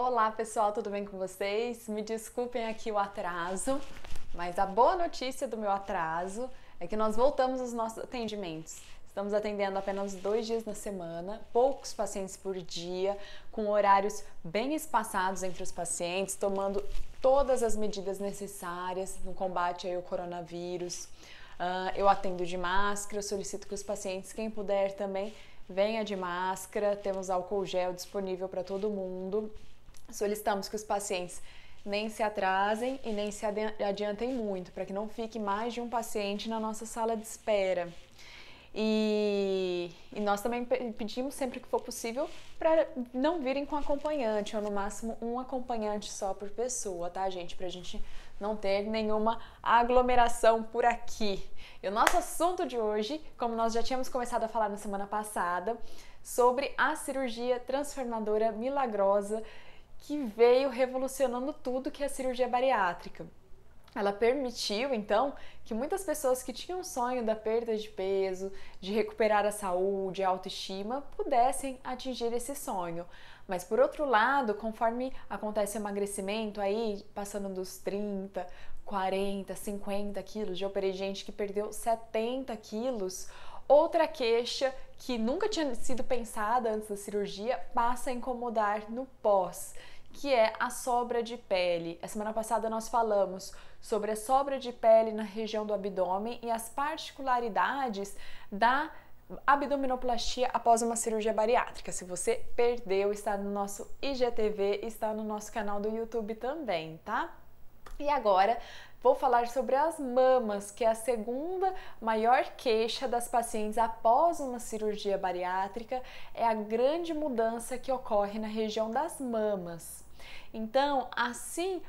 Olá pessoal, tudo bem com vocês? Me desculpem aqui o atraso, mas a boa notícia do meu atraso é que nós voltamos aos nossos atendimentos. Estamos atendendo apenas 2 dias na semana, poucos pacientes por dia, com horários bem espaçados entre os pacientes, tomando todas as medidas necessárias no combate ao coronavírus. Eu atendo de máscara, solicito que os pacientes, quem puder também, venha de máscara, temos álcool gel disponível para todo mundo. Solicitamos que os pacientes nem se atrasem e nem se adiantem muito, para que não fique mais de um paciente na nossa sala de espera. E nós também pedimos sempre que for possível para não virem com acompanhante, ou no máximo um acompanhante só por pessoa, tá, gente? Pra gente não ter nenhuma aglomeração por aqui. E o nosso assunto de hoje, como nós já tínhamos começado a falar na semana passada, sobre a cirurgia transformadora milagrosa que veio revolucionando tudo que é a cirurgia bariátrica. Ela permitiu, então, que muitas pessoas que tinham sonho da perda de peso, de recuperar a saúde, a autoestima, pudessem atingir esse sonho. Mas, por outro lado, conforme acontece o emagrecimento, aí passando dos 30, 40, 50 quilos, já operei gente que perdeu 70 quilos, outra queixa que nunca tinha sido pensada antes da cirurgia passa a incomodar no pós, que é a sobra de pele. A semana passada nós falamos sobre a sobra de pele na região do abdômen e as particularidades da abdominoplastia após uma cirurgia bariátrica. Se você perdeu, está no nosso IGTV, está no nosso canal do YouTube também, tá? E agora vou falar sobre as mamas, que é a segunda maior queixa das pacientes após uma cirurgia bariátrica, é a grande mudança que ocorre na região das mamas. Então, assim,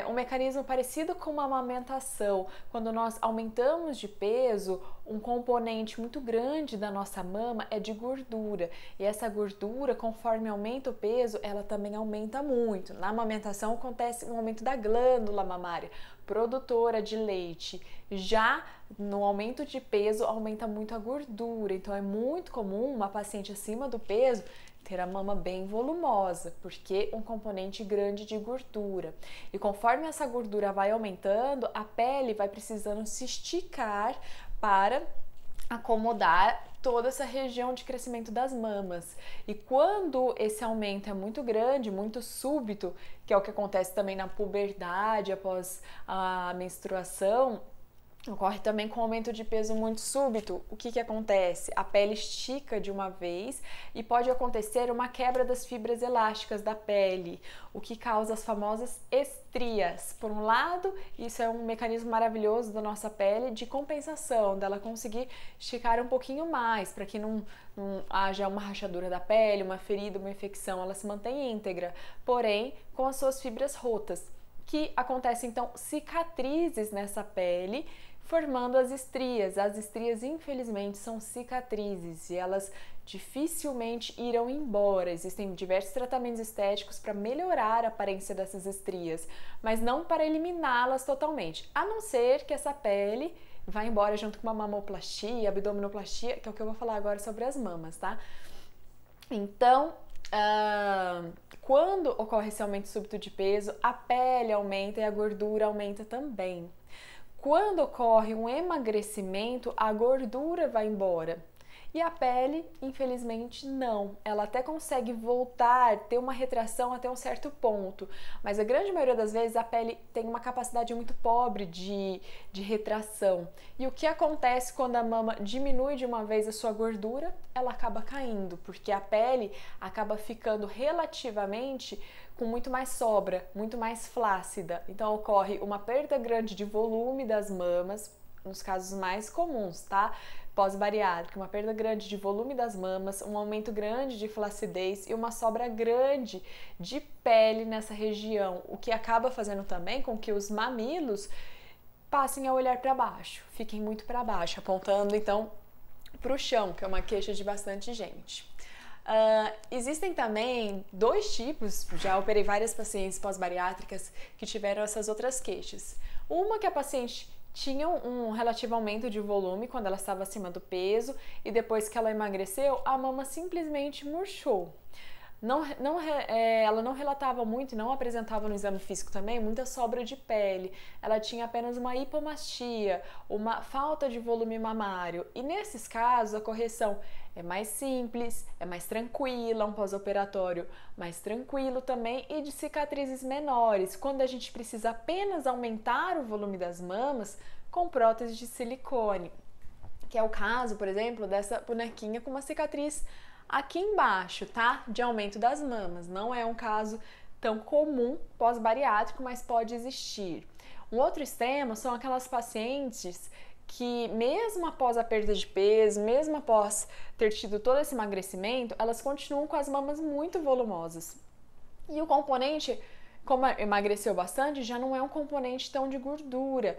um mecanismo parecido com uma amamentação, quando nós aumentamos de peso, um componente muito grande da nossa mama é de gordura. E essa gordura, conforme aumenta o peso, ela também aumenta muito. Na amamentação acontece um aumento da glândula mamária, produtora de leite. Já no aumento de peso, aumenta muito a gordura. Então, é muito comum uma paciente acima do peso ter a mama bem volumosa, porque um componente grande de gordura. E conforme essa gordura vai aumentando, a pele vai precisando se esticar para acomodar toda essa região de crescimento das mamas. E quando esse aumento é muito grande, muito súbito, que é o que acontece também na puberdade após a menstruação, ocorre também com aumento de peso muito súbito. O que acontece? A pele estica de uma vez e pode acontecer uma quebra das fibras elásticas da pele, o que causa as famosas estrias. Por um lado, isso é um mecanismo maravilhoso da nossa pele de compensação, dela conseguir esticar um pouquinho mais, para que não haja uma rachadura da pele, uma ferida, uma infecção, ela se mantém íntegra, porém com as suas fibras rotas, que acontecem então cicatrizes nessa pele, formando as estrias. As estrias, infelizmente, são cicatrizes e elas dificilmente irão embora. Existem diversos tratamentos estéticos para melhorar a aparência dessas estrias, mas não para eliminá-las totalmente, a não ser que essa pele vá embora junto com uma mamoplastia, abdominoplastia, que é o que eu vou falar agora sobre as mamas, tá? Então, quando ocorre esse aumento súbito de peso, a pele aumenta e a gordura aumenta também. Quando ocorre um emagrecimento, a gordura vai embora. E a pele, infelizmente, não. Ela até consegue voltar, ter uma retração até um certo ponto, mas a grande maioria das vezes a pele tem uma capacidade muito pobre de retração. E o que acontece quando a mama diminui de uma vez a sua gordura? Ela acaba caindo, porque a pele acaba ficando relativamente com muito mais sobra, muito mais flácida. Então ocorre uma perda grande de volume das mamas, nos casos mais comuns, tá? Pós-bariátrica, uma perda grande de volume das mamas, um aumento grande de flacidez e uma sobra grande de pele nessa região, o que acaba fazendo também com que os mamilos passem a olhar para baixo, fiquem muito para baixo, apontando então para o chão, que é uma queixa de bastante gente. Existem também 2 tipos, já operei várias pacientes pós-bariátricas que tiveram essas outras queixas. Uma que a paciente tinha um relativo aumento de volume quando ela estava acima do peso e depois que ela emagreceu, a mama simplesmente murchou. Ela não relatava muito e não apresentava no exame físico também muita sobra de pele. Ela tinha apenas uma hipomastia, uma falta de volume mamário. E nesses casos, a correção é mais simples, é mais tranquila, um pós-operatório mais tranquilo também e de cicatrizes menores, quando a gente precisa apenas aumentar o volume das mamas com prótese de silicone, que é o caso, por exemplo, dessa bonequinha com uma cicatriz aqui embaixo, tá? De aumento das mamas. Não é um caso tão comum pós-bariátrico, mas pode existir. Um outro extremo são aquelas pacientes que mesmo após a perda de peso, mesmo após ter tido todo esse emagrecimento, elas continuam com as mamas muito volumosas. E o componente, como emagreceu bastante, já não é um componente tão de gordura,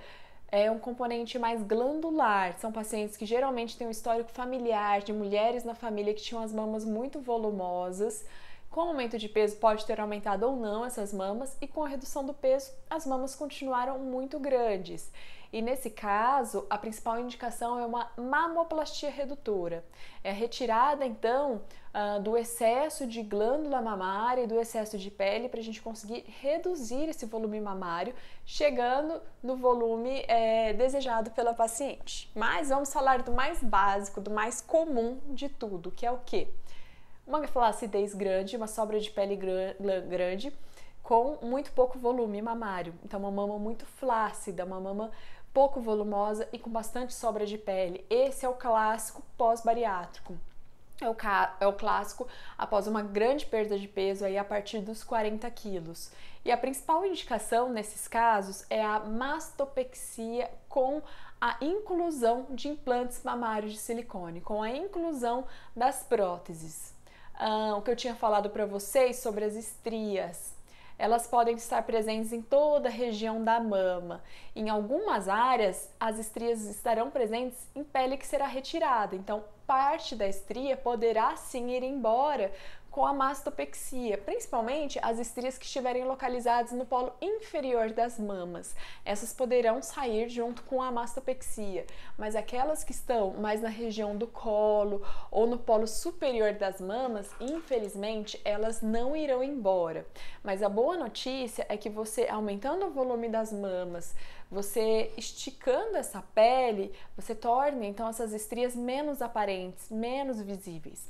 é um componente mais glandular. São pacientes que geralmente têm um histórico familiar, de mulheres na família que tinham as mamas muito volumosas. Com o aumento de peso pode ter aumentado ou não essas mamas e com a redução do peso as mamas continuaram muito grandes. E nesse caso, a principal indicação é uma mamoplastia redutora. É a retirada então do excesso de glândula mamária e do excesso de pele para a gente conseguir reduzir esse volume mamário, chegando no volume desejado pela paciente. Mas vamos falar do mais básico, do mais comum de tudo, que é o quê? Uma flacidez grande, uma sobra de pele grande, com muito pouco volume mamário. Então, uma mama muito flácida, uma mama pouco volumosa e com bastante sobra de pele. Esse é o clássico pós-bariátrico. É o clássico após uma grande perda de peso aí a partir dos 40 quilos. E a principal indicação nesses casos é a mastopexia com a inclusão de implantes mamários de silicone, com a inclusão das próteses. O que eu tinha falado para vocês sobre as estrias. Elas podem estar presentes em toda a região da mama. Em algumas áreas, as estrias estarão presentes em pele que será retirada. Então, parte da estria poderá sim ir embora com a mastopexia, principalmente as estrias que estiverem localizadas no polo inferior das mamas. Essas poderão sair junto com a mastopexia, mas aquelas que estão mais na região do colo ou no polo superior das mamas, infelizmente, elas não irão embora. Mas a boa notícia é que você, aumentando o volume das mamas, você esticando essa pele, você torna então essas estrias menos aparentes, menos visíveis.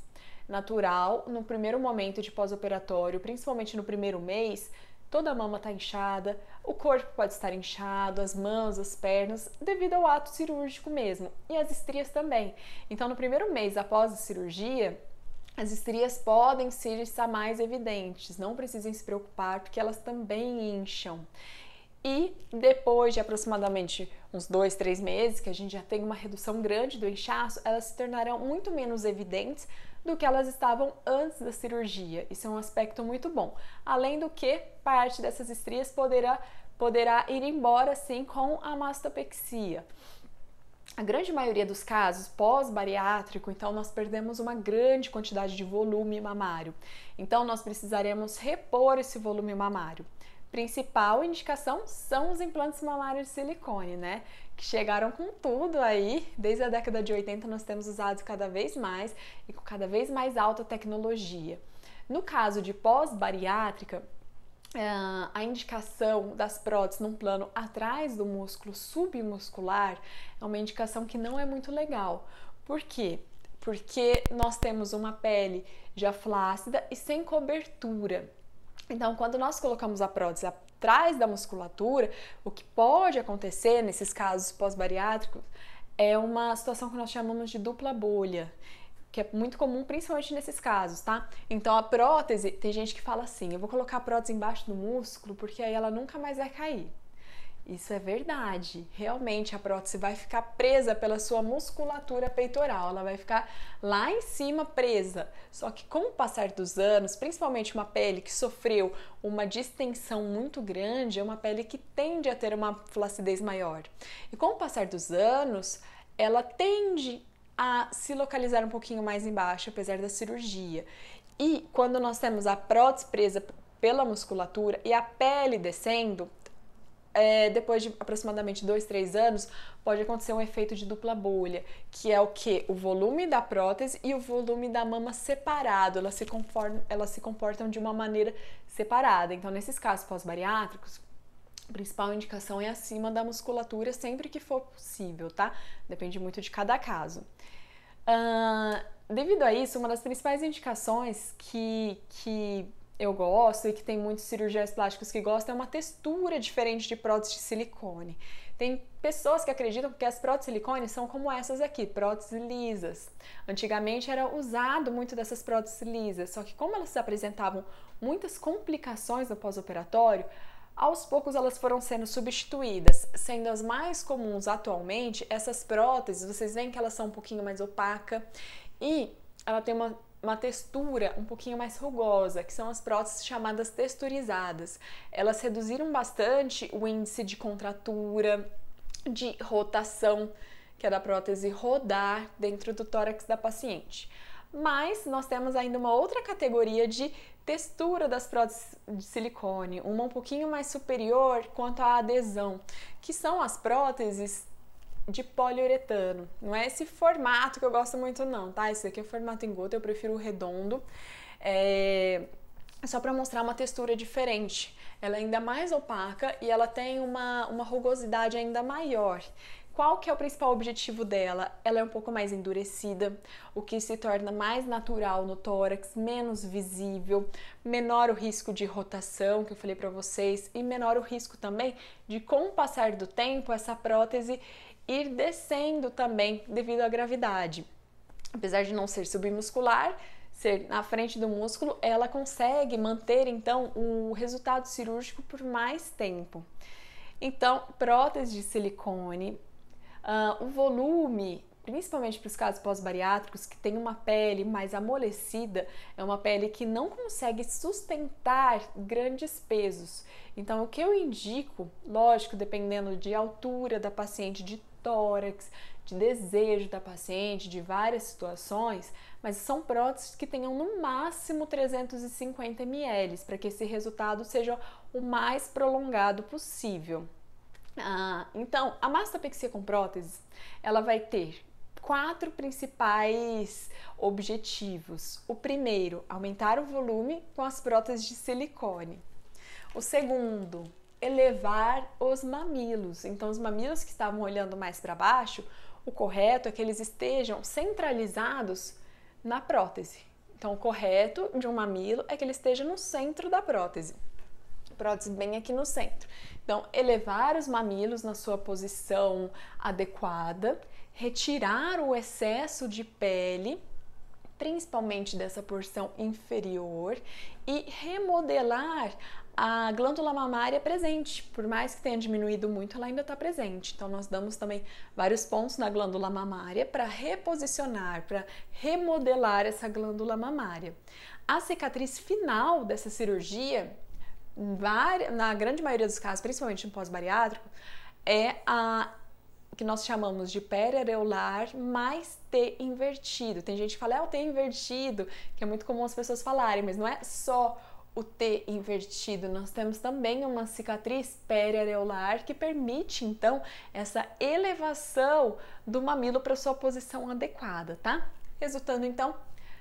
Natural, no primeiro momento de pós-operatório, principalmente no primeiro mês, toda a mama está inchada, o corpo pode estar inchado, as mãos, as pernas, devido ao ato cirúrgico mesmo, e as estrias também. Então, no primeiro mês após a cirurgia, as estrias podem estar mais evidentes, não precisem se preocupar, porque elas também incham. E depois de aproximadamente uns 2, 3 meses, que a gente já tem uma redução grande do inchaço, elas se tornarão muito menos evidentes do que elas estavam antes da cirurgia. Isso é um aspecto muito bom. Além do que, parte dessas estrias poderá ir embora sim com a mastopexia. A grande maioria dos casos pós-bariátrico, então nós perdemos uma grande quantidade de volume mamário. Então nós precisaremos repor esse volume mamário. Principal indicação são os implantes mamários de silicone, né? Que chegaram com tudo aí, desde a década de 80 nós temos usado cada vez mais e com cada vez mais alta tecnologia. No caso de pós-bariátrica, a indicação das próteses num plano atrás do músculo submuscular é uma indicação que não é muito legal. Por quê? Porque nós temos uma pele já flácida e sem cobertura. Então, quando nós colocamos a prótese atrás da musculatura, o que pode acontecer nesses casos pós-bariátricos é uma situação que nós chamamos de dupla bolha, que é muito comum principalmente nesses casos, tá? Então, a prótese, tem gente que fala assim, eu vou colocar a prótese embaixo do músculo porque aí ela nunca mais vai cair. Isso é verdade, realmente a prótese vai ficar presa pela sua musculatura peitoral, ela vai ficar lá em cima presa. Só que com o passar dos anos, principalmente uma pele que sofreu uma distensão muito grande, é uma pele que tende a ter uma flacidez maior. E com o passar dos anos, ela tende a se localizar um pouquinho mais embaixo, apesar da cirurgia. E quando nós temos a prótese presa pela musculatura e a pele descendo, depois de aproximadamente 2, 3 anos, pode acontecer um efeito de dupla bolha, que é o que? O volume da prótese e o volume da mama separado, elas se comportam de uma maneira separada. Então, nesses casos pós-bariátricos, a principal indicação é acima da musculatura sempre que for possível, tá? Depende muito de cada caso. Devido a isso, uma das principais indicações que eu gosto e que tem muitos cirurgiões plásticos que gostam é uma textura diferente de prótese de silicone. Tem pessoas que acreditam que as próteses de silicone são como essas aqui, próteses lisas. Antigamente era usado muito dessas próteses lisas, só que como elas apresentavam muitas complicações no pós-operatório, aos poucos elas foram sendo substituídas, sendo as mais comuns atualmente, essas próteses, vocês veem que elas são um pouquinho mais opacas e ela tem uma textura um pouquinho mais rugosa, que são as próteses chamadas texturizadas. Elas reduziram bastante o índice de contratura, de rotação, que é da prótese rodar dentro do tórax da paciente. Mas nós temos ainda uma outra categoria de textura das próteses de silicone, uma um pouquinho mais superior quanto à adesão, que são as próteses de poliuretano. Não é esse formato que eu gosto muito não, tá? Esse aqui é o formato em gota, eu prefiro o redondo. Só para mostrar uma textura diferente. Ela é ainda mais opaca e ela tem uma rugosidade ainda maior. Qual que é o principal objetivo dela? Ela é um pouco mais endurecida, o que se torna mais natural no tórax, menos visível, menor o risco de rotação, que eu falei para vocês, e menor o risco também de, com o passar do tempo, essa prótese ir descendo também devido à gravidade. Apesar de não ser submuscular, ser na frente do músculo, ela consegue manter então o resultado cirúrgico por mais tempo. Então, prótese de silicone, o volume, principalmente para os casos pós-bariátricos, que tem uma pele mais amolecida, é uma pele que não consegue sustentar grandes pesos. Então, o que eu indico, lógico, dependendo de altura da paciente, de tórax, de desejo da paciente, de várias situações, mas são próteses que tenham no máximo 350 ml, para que esse resultado seja o mais prolongado possível. Então, a mastopexia com prótese, ela vai ter 4 principais objetivos. O primeiro, aumentar o volume com as próteses de silicone. O segundo, elevar os mamilos. Então, os mamilos que estavam olhando mais para baixo, o correto é que eles estejam centralizados na prótese. Então, o correto de um mamilo é que ele esteja no centro da prótese. Prótese bem aqui no centro. Então, elevar os mamilos na sua posição adequada, retirar o excesso de pele, principalmente dessa porção inferior, e remodelar a glândula mamária presente. Por mais que tenha diminuído muito, ela ainda está presente. Então, nós damos também vários pontos na glândula mamária para reposicionar, para remodelar essa glândula mamária. A cicatriz final dessa cirurgia, na grande maioria dos casos, principalmente no pós-bariátrico, é a que nós chamamos de periareolar mais T invertido. Tem gente que fala, o T invertido, que é muito comum as pessoas falarem, mas não é só o T invertido, nós temos também uma cicatriz periareolar que permite, então, essa elevação do mamilo para sua posição adequada, tá? Resultando, então,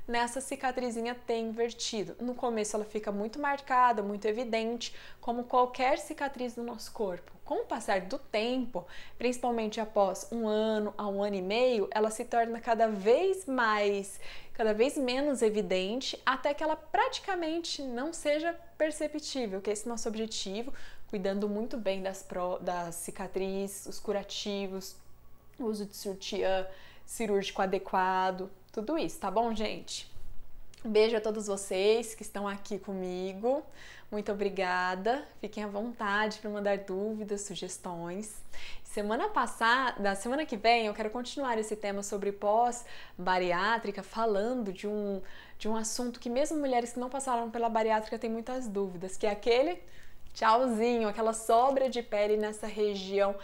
nessa cicatrizinha T invertido. No começo ela fica muito marcada, muito evidente, como qualquer cicatriz no nosso corpo. Com o passar do tempo, principalmente após 1 ano a 1 ano e meio, ela se torna cada vez menos evidente, até que ela praticamente não seja perceptível, que é esse nosso objetivo, cuidando muito bem das cicatrizes, os curativos, o uso de sutiã cirúrgico adequado, tudo isso, tá bom, gente? Um beijo a todos vocês que estão aqui comigo. Muito obrigada. Fiquem à vontade para mandar dúvidas, sugestões. Semana que vem, eu quero continuar esse tema sobre pós-bariátrica, falando de um assunto que mesmo mulheres que não passaram pela bariátrica têm muitas dúvidas, que é aquele tchauzinho, aquela sobra de pele nessa região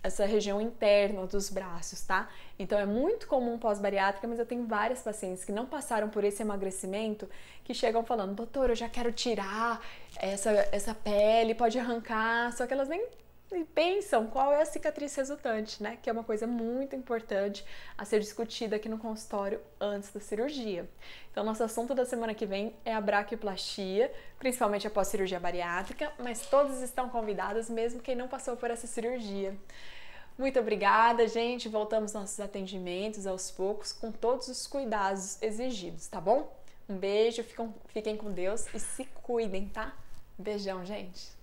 essa região interna dos braços, tá? Então é muito comum pós-bariátrica, mas eu tenho várias pacientes que não passaram por esse emagrecimento que chegam falando, doutor, eu já quero tirar essa pele, pode arrancar, só que elas nem pensam qual é a cicatriz resultante, né? Que é uma coisa muito importante a ser discutida aqui no consultório antes da cirurgia. Então, nosso assunto da semana que vem é a braquioplastia, principalmente após cirurgia bariátrica, mas todos estão convidados, mesmo quem não passou por essa cirurgia. Muito obrigada, gente. Voltamos nossos atendimentos aos poucos, com todos os cuidados exigidos, tá bom? Um beijo, fiquem com Deus e se cuidem, tá? Beijão, gente!